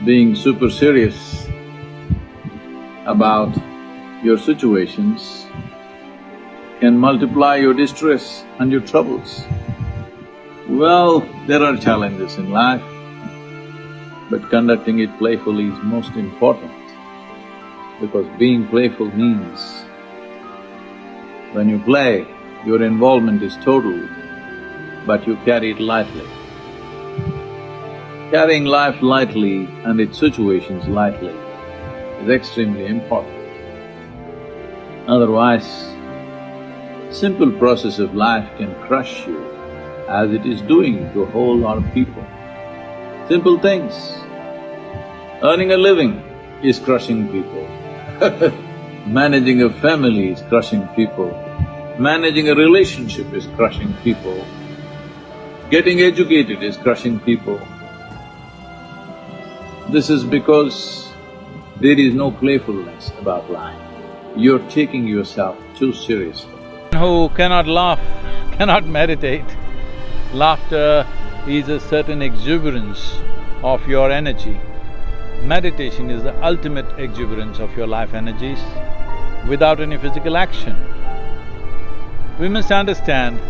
being super serious about your situations can multiply your distress and your troubles. Well, there are challenges in life, but conducting it playfully is most important, because being playful means when you play, your involvement is total, but you carry it lightly. Carrying life lightly and its situations lightly is extremely important. Otherwise, simple process of life can crush you, as it is doing to a whole lot of people. Simple things. Earning a living is crushing people. Managing a family is crushing people. Managing a relationship is crushing people. Getting educated is crushing people. This is because there is no playfulness about life. You're taking yourself too seriously. Who cannot laugh, cannot meditate. Laughter is a certain exuberance of your energy. Meditation is the ultimate exuberance of your life energies without any physical action. We must understand,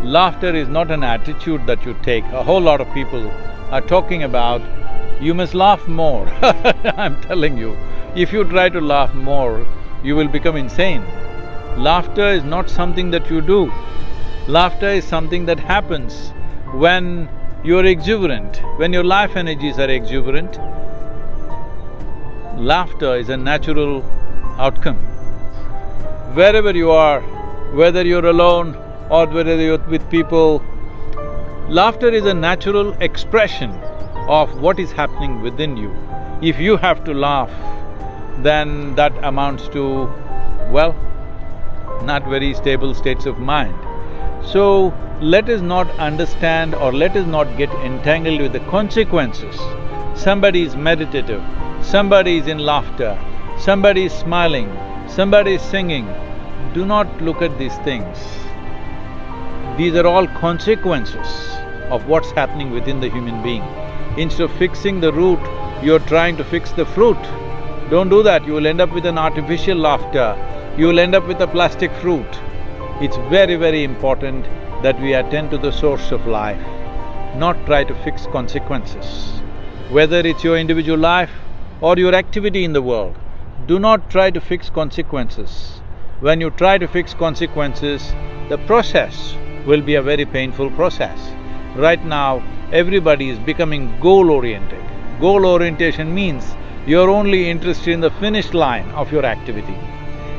laughter is not an attitude that you take. A whole lot of people are talking about, you must laugh more. I'm telling you, if you try to laugh more, you will become insane. Laughter is not something that you do. Laughter is something that happens when you're exuberant, when your life energies are exuberant. Laughter is a natural outcome. Wherever you are, whether you're alone or whether you're with people, laughter is a natural expression of what is happening within you. If you have to laugh, then that amounts to, well, not very stable states of mind. So, let us not understand or let us not get entangled with the consequences. Somebody is meditative, somebody is in laughter, somebody is smiling, somebody is singing. Do not look at these things. These are all consequences of what's happening within the human being. Instead of fixing the root, you're trying to fix the fruit. Don't do that, you will end up with an artificial laughter, you will end up with a plastic fruit. It's very, very important that we attend to the source of life, not try to fix consequences. Whether it's your individual life or your activity in the world, do not try to fix consequences. When you try to fix consequences, the process will be a very painful process. Right now, everybody is becoming goal-oriented. Goal orientation means you're only interested in the finish line of your activity.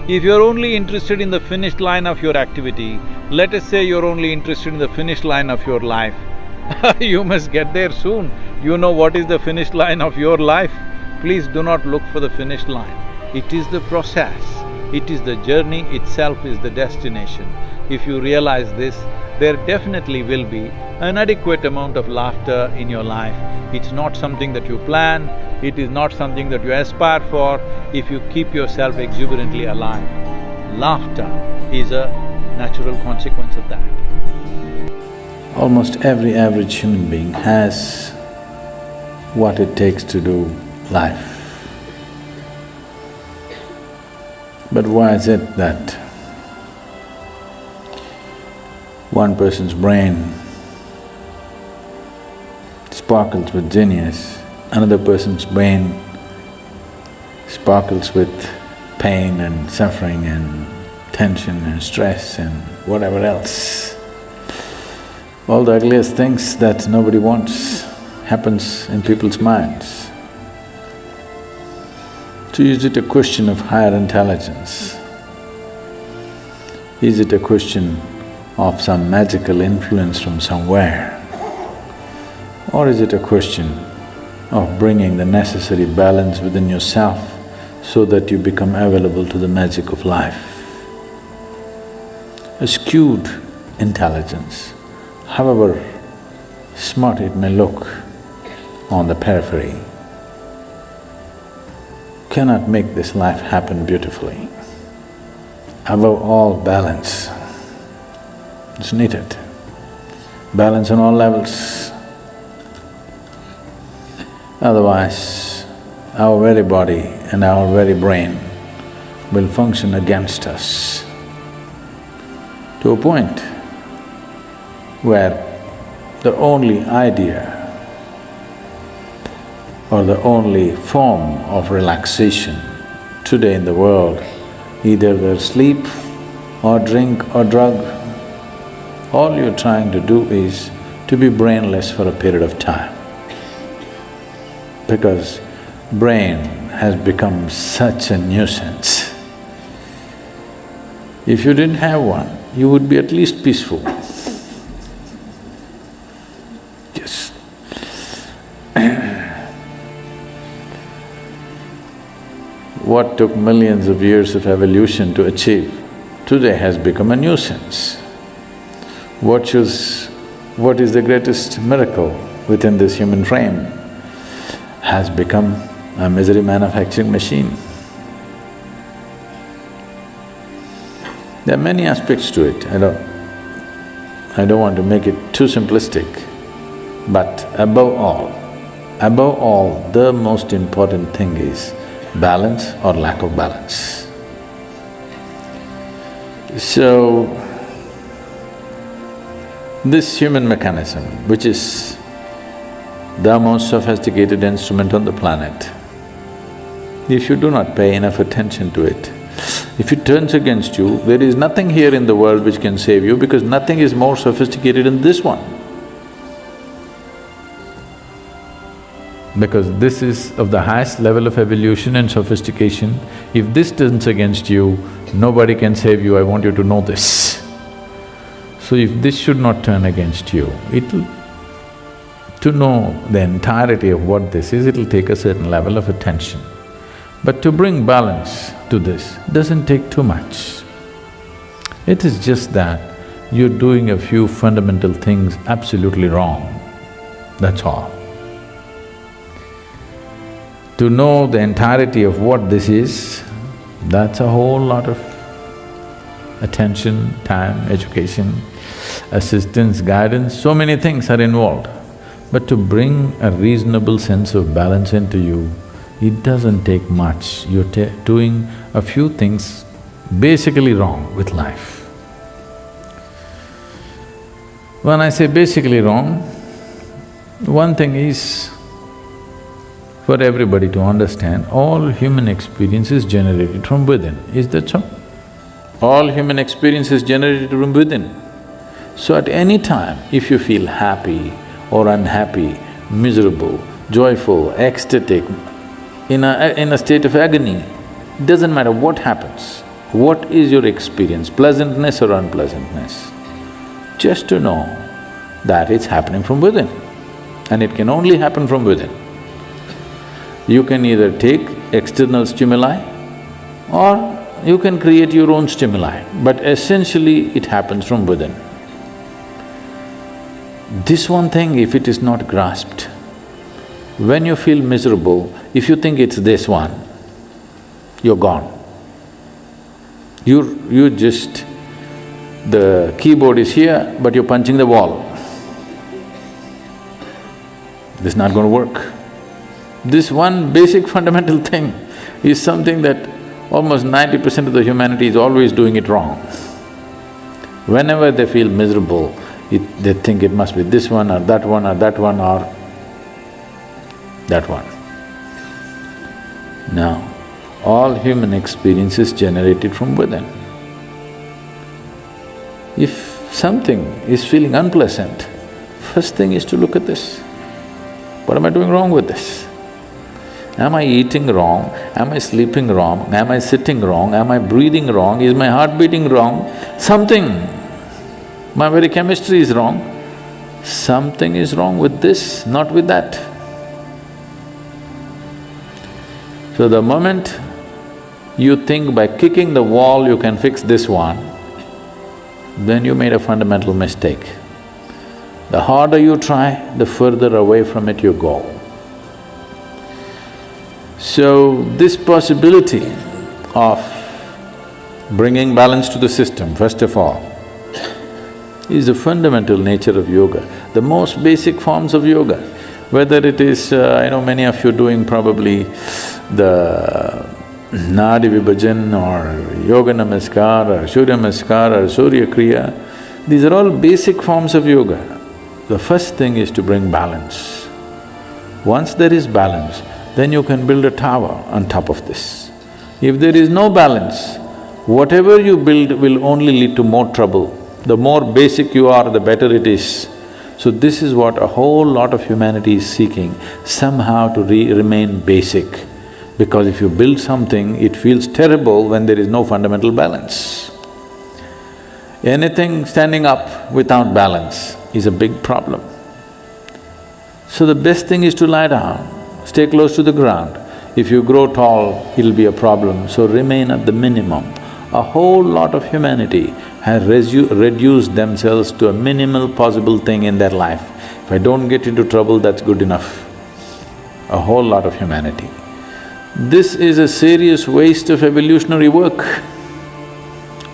If you're only interested in the finish line of your activity, let us say you're only interested in the finish line of your life, you must get there soon. You know what is the finish line of your life? Please do not look for the finish line. It is the process, it is the journey itself is the destination. If you realize this, there definitely will be an adequate amount of laughter in your life. It's not something that you plan, it is not something that you aspire for, if you keep yourself exuberantly alive. Laughter is a natural consequence of that. Almost every average human being has what it takes to do life. But why is it that one person's brain sparkles with genius, another person's brain sparkles with pain and suffering and tension and stress and whatever else? All the ugliest things that nobody wants happens in people's minds. So is it a question of higher intelligence? Is it a question of some magical influence from somewhere? Or is it a question of bringing the necessary balance within yourself so that you become available to the magic of life? A skewed intelligence, however smart it may look on the periphery, cannot make this life happen beautifully. Above all, balance is needed. Balance on all levels. Otherwise, our very body and our very brain will function against us to a point where the only idea or the only form of relaxation today in the world, either there's sleep or drink or drug, all you're trying to do is to be brainless for a period of time. Because brain has become such a nuisance. If you didn't have one, you would be at least peaceful. Yes. What took millions of years of evolution to achieve, today has become a nuisance. What is the greatest miracle within this human frame has become a misery manufacturing machine. There are many aspects to it, I don't want to make it too simplistic, but above all, the most important thing is balance or lack of balance. So, this human mechanism, which is the most sophisticated instrument on the planet, if you do not pay enough attention to it, if it turns against you, there is nothing here in the world which can save you because nothing is more sophisticated than this one. Because this is of the highest level of evolution and sophistication. If this turns against you, nobody can save you, I want you to know this. So if this should not turn against you, to know the entirety of what this is, it'll take a certain level of attention. But to bring balance to this doesn't take too much. It is just that you're doing a few fundamental things absolutely wrong, that's all. To know the entirety of what this is, that's a whole lot of attention, time, education, assistance, guidance, so many things are involved. But to bring a reasonable sense of balance into you, it doesn't take much. You're doing a few things basically wrong with life. When I say basically wrong, one thing is for everybody to understand, all human experience is generated from within, is that so? All human experience is generated from within. So at any time, if you feel happy or unhappy, miserable, joyful, ecstatic, in a state of agony, it doesn't matter what happens, what is your experience, pleasantness or unpleasantness, just to know that it's happening from within, and it can only happen from within. You can either take external stimuli or you can create your own stimuli, but essentially it happens from within. This one thing, if it is not grasped, when you feel miserable, if you think it's this one, you're gone. You're just… the keyboard is here, but you're punching the wall. This is not going to work. This one basic fundamental thing is something that almost 90% of the humanity is always doing it wrong. Whenever they feel miserable, they think it must be this one or that one or that one or that one. Now, all human experience is generated from within. If something is feeling unpleasant, first thing is to look at this. What am I doing wrong with this? Am I eating wrong? Am I sleeping wrong? Am I sitting wrong? Am I breathing wrong? Is my heart beating wrong? Something, my very chemistry is wrong. Something is wrong with this, not with that. So the moment you think by kicking the wall you can fix this one, then you made a fundamental mistake. The harder you try, the further away from it you go. So, this possibility of bringing balance to the system, first of all, is the fundamental nature of yoga, the most basic forms of yoga. Whether it is, I know many of you doing probably the Nadi Vibhajan or Yoga Namaskar or Surya Namaskar or Surya Kriya, these are all basic forms of yoga. The first thing is to bring balance. Once there is balance, then you can build a tower on top of this. If there is no balance, whatever you build will only lead to more trouble. The more basic you are, the better it is. So this is what a whole lot of humanity is seeking, somehow to remain basic. Because if you build something, it feels terrible when there is no fundamental balance. Anything standing up without balance is a big problem. So the best thing is to lie down, stay close to the ground. If you grow tall, it'll be a problem, so remain at the minimum. A whole lot of humanity has reduced themselves to a minimal possible thing in their life. If I don't get into trouble, that's good enough. A whole lot of humanity. This is a serious waste of evolutionary work.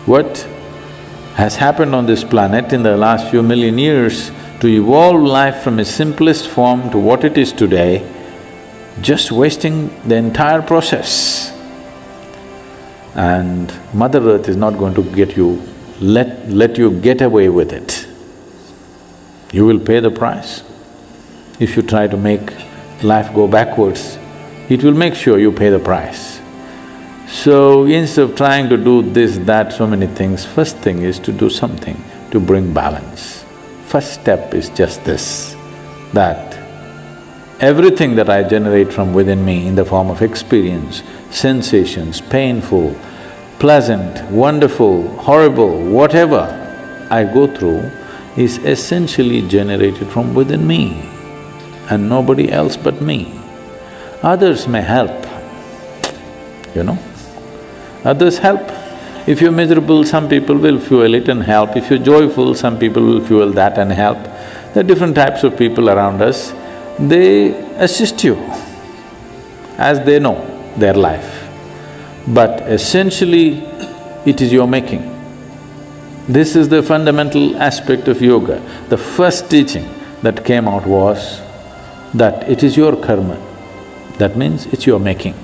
What has happened on this planet in the last few million years to evolve life from its simplest form to what it is today, just wasting the entire process. And Mother Earth is not going to let you get away with it. You will pay the price. If you try to make life go backwards, it will make sure you pay the price. So instead of trying to do this, that, so many things, first thing is to do something to bring balance. First step is just this, that everything that I generate from within me in the form of experience, sensations, painful, pleasant, wonderful, horrible, whatever I go through is essentially generated from within me and nobody else but me. Others may help, you know. Others help. If you're miserable, some people will fuel it and help. If you're joyful, some people will fuel that and help. There are different types of people around us. They assist you as they know their life. But essentially, it is your making. This is the fundamental aspect of yoga. The first teaching that came out was that it is your karma. That means it's your making.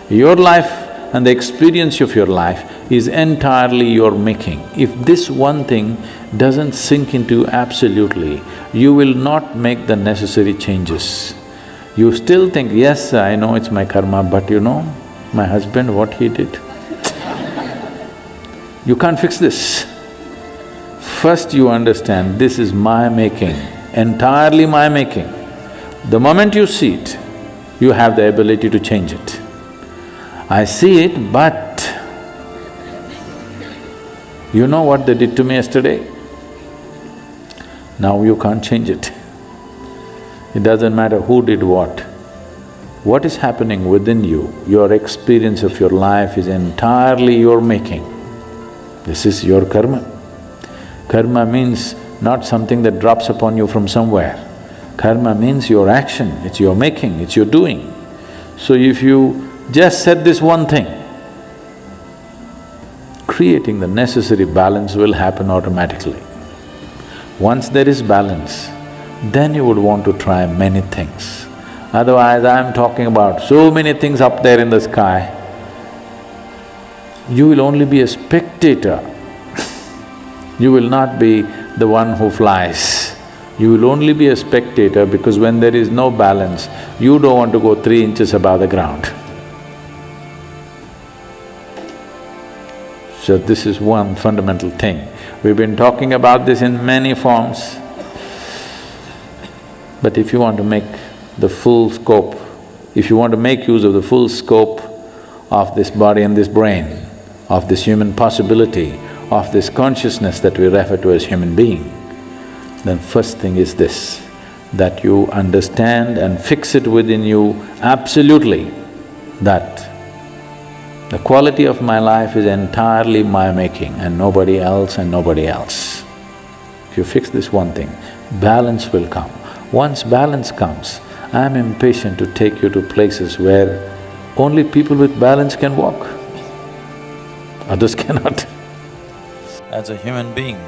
Your life and the experience of your life is entirely your making. If this one thing doesn't sink into you absolutely, you will not make the necessary changes. You still think, yes, I know it's my karma, but you know, my husband, what he did. You can't fix this. First you understand, this is my making, entirely my making. The moment you see it, you have the ability to change it. I see it, but you know what they did to me yesterday? Now you can't change it. It doesn't matter who did what. What is happening within you, your experience of your life is entirely your making. This is your karma. Karma means not something that drops upon you from somewhere. Karma means your action, it's your making, it's your doing. So if you just said this one thing, creating the necessary balance will happen automatically. Once there is balance, then you would want to try many things. Otherwise, I'm talking about so many things up there in the sky, you will only be a spectator. You will not be the one who flies. You will only be a spectator because when there is no balance, you don't want to go 3 inches above the ground. So this is one fundamental thing. We've been talking about this in many forms. But if you want to make the full scope, if you want to make use of the full scope of this body and this brain, of this human possibility, of this consciousness that we refer to as human being, then first thing is this, that you understand and fix it within you absolutely that the quality of my life is entirely my making and nobody else and nobody else. If you fix this one thing, balance will come. Once balance comes, I'm impatient to take you to places where only people with balance can walk. Others cannot. As a human being,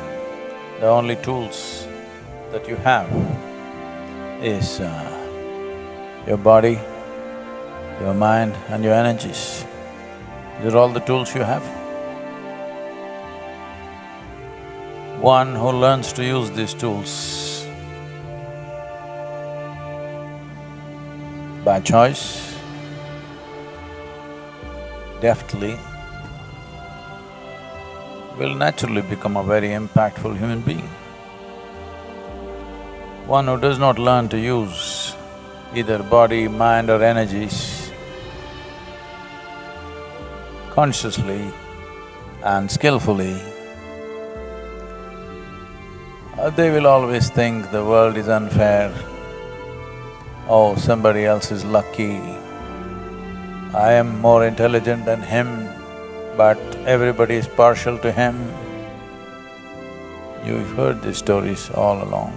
the only tools that you have is your body, your mind and your energies. These are all the tools you have. One who learns to use these tools by choice, deftly, will naturally become a very impactful human being. One who does not learn to use either body, mind or energies consciously and skillfully, they will always think the world is unfair. Oh, somebody else is lucky. I am more intelligent than him, but everybody is partial to him. You've heard these stories all along.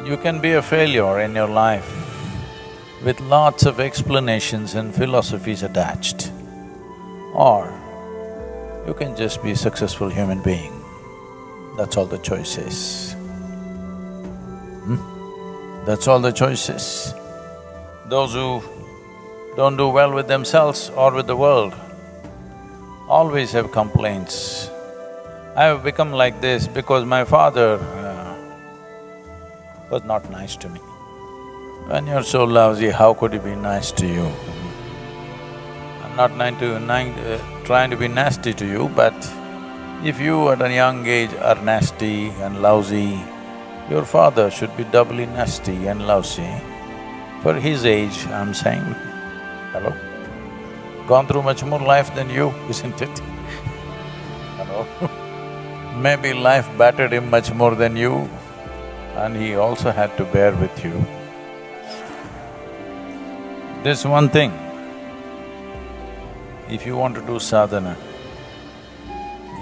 You can be a failure in your life with lots of explanations and philosophies attached, or you can just be a successful human being. That's all the choice is. That's all the choice is. Those who don't do well with themselves or with the world always have complaints. I have become like this because my father was not nice to me. When you're so lousy, how could he be nice to you? I'm not trying to be nasty to you, but if you at a young age are nasty and lousy, your father should be doubly nasty and lousy. For his age, I'm saying, hello? Gone through much more life than you, isn't it? Hello? Maybe life battered him much more than you, and he also had to bear with you. This one thing, if you want to do sadhana,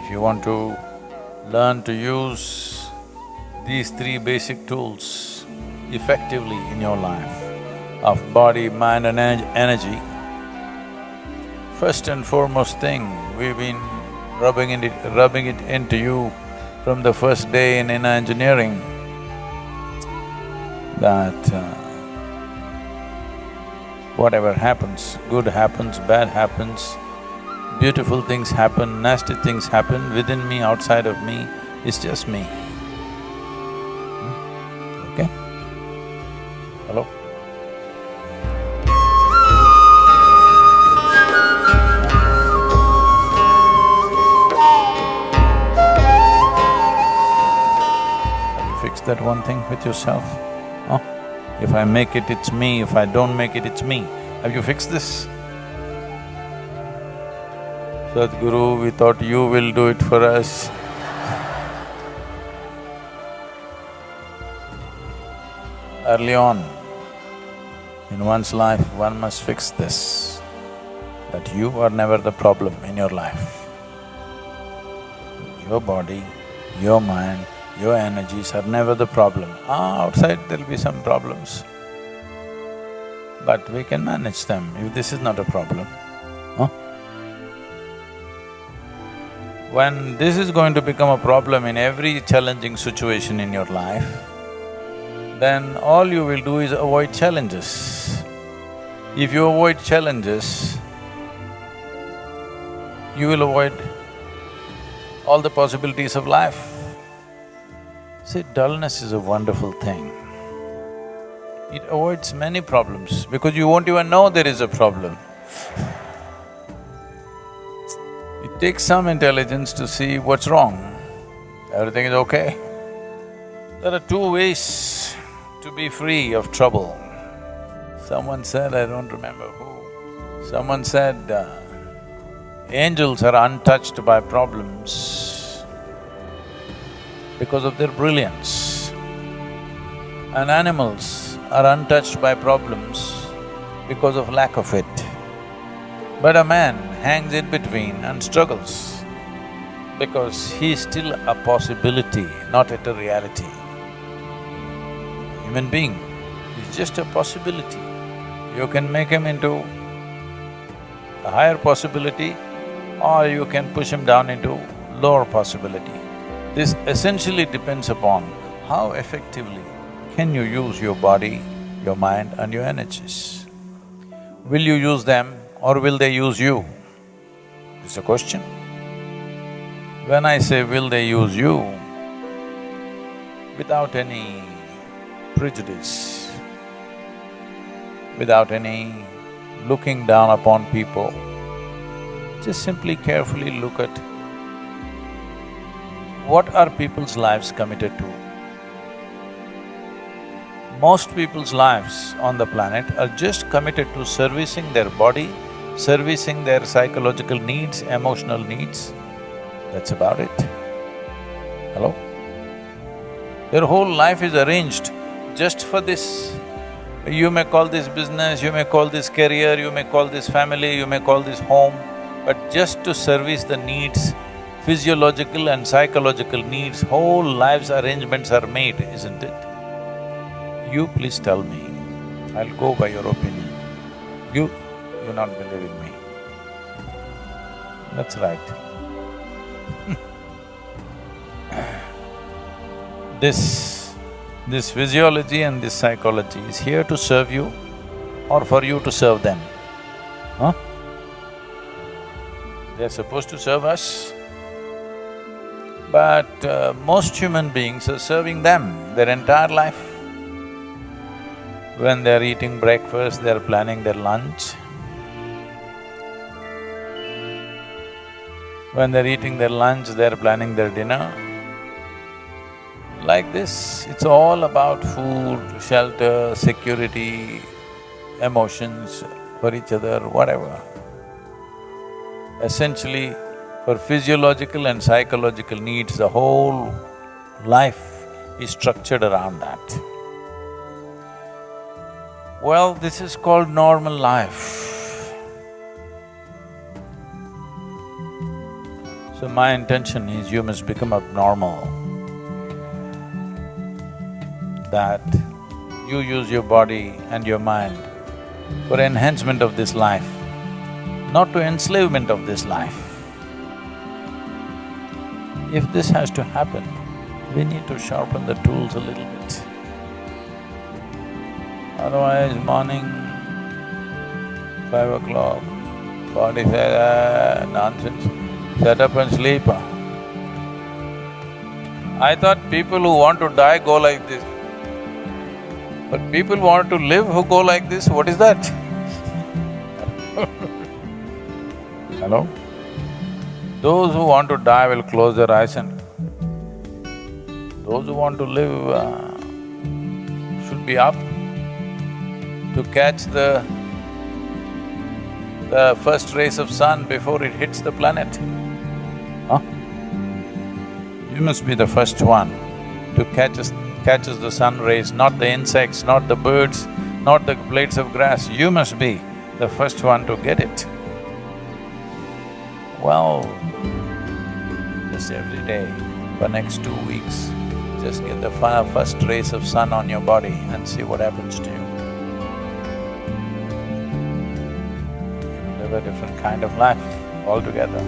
if you want to learn to use these three basic tools effectively in your life of body, mind and energy, first and foremost thing, we've been rubbing it into you from the first day in inner engineering, that whatever happens, good happens, bad happens, beautiful things happen, nasty things happen, within me, outside of me, it's just me. Okay? Hello? Have you fixed that one thing with yourself? Huh? If I make it, it's me, if I don't make it, it's me. Have you fixed this? Sadhguru, we thought you will do it for us. Early on in one's life, one must fix this, that you are never the problem in your life. Your body, your mind, your energies are never the problem. Outside there'll be some problems, but we can manage them if this is not a problem. When this is going to become a problem in every challenging situation in your life, then all you will do is avoid challenges. If you avoid challenges, you will avoid all the possibilities of life. See, dullness is a wonderful thing. It avoids many problems because you won't even know there is a problem. It takes some intelligence to see what's wrong. Everything is okay. There are two ways to be free of trouble. Someone said, I don't remember who, someone said, angels are untouched by problems because of their brilliance, and animals are untouched by problems because of lack of it. But a man hangs in between and struggles because he is still a possibility, not yet a reality. A human being is just a possibility. You can make him into a higher possibility or you can push him down into lower possibility. This essentially depends upon how effectively can you use your body, your mind and your energies? Will you use them or will they use you? It's a question. When I say will they use you, without any prejudice, without any looking down upon people, just simply carefully look at what are people's lives committed to. Most people's lives on the planet are just committed to servicing their body, servicing their psychological needs, emotional needs. That's about it. Hello? Their whole life is arranged just for this. You may call this business, you may call this career, you may call this family, you may call this home, but just to service the needs, physiological and psychological needs, whole life's arrangements are made, isn't it? You please tell me, I'll go by your opinion. You're not believing me. That's right. This physiology and this psychology is here to serve you or for you to serve them? Huh? They're supposed to serve us, but most human beings are serving them their entire life. When they're eating breakfast, they're planning their lunch. When they're eating their lunch, they're planning their dinner. Like this, it's all about food, shelter, security, emotions for each other, whatever. Essentially, for physiological and psychological needs, the whole life is structured around that. Well, this is called normal life. So my intention is you must become abnormal, that you use your body and your mind for enhancement of this life, not to enslavement of this life. If this has to happen, we need to sharpen the tools a little bit. Otherwise, morning, 5 o'clock, body says, nonsense, set up and sleep. I thought people who want to die go like this. But people who want to live who go like this, what is that? Hello? Those who want to die will close their eyes and… Those who want to live should be up to catch the first rays of sun before it hits the planet. Huh? You must be the first one to catches the sun rays, not the insects, not the birds, not the blades of grass. You must be the first one to get it. Well, just every day, for next 2 weeks, just get the first rays of sun on your body and see what happens to you. Live a different kind of life altogether.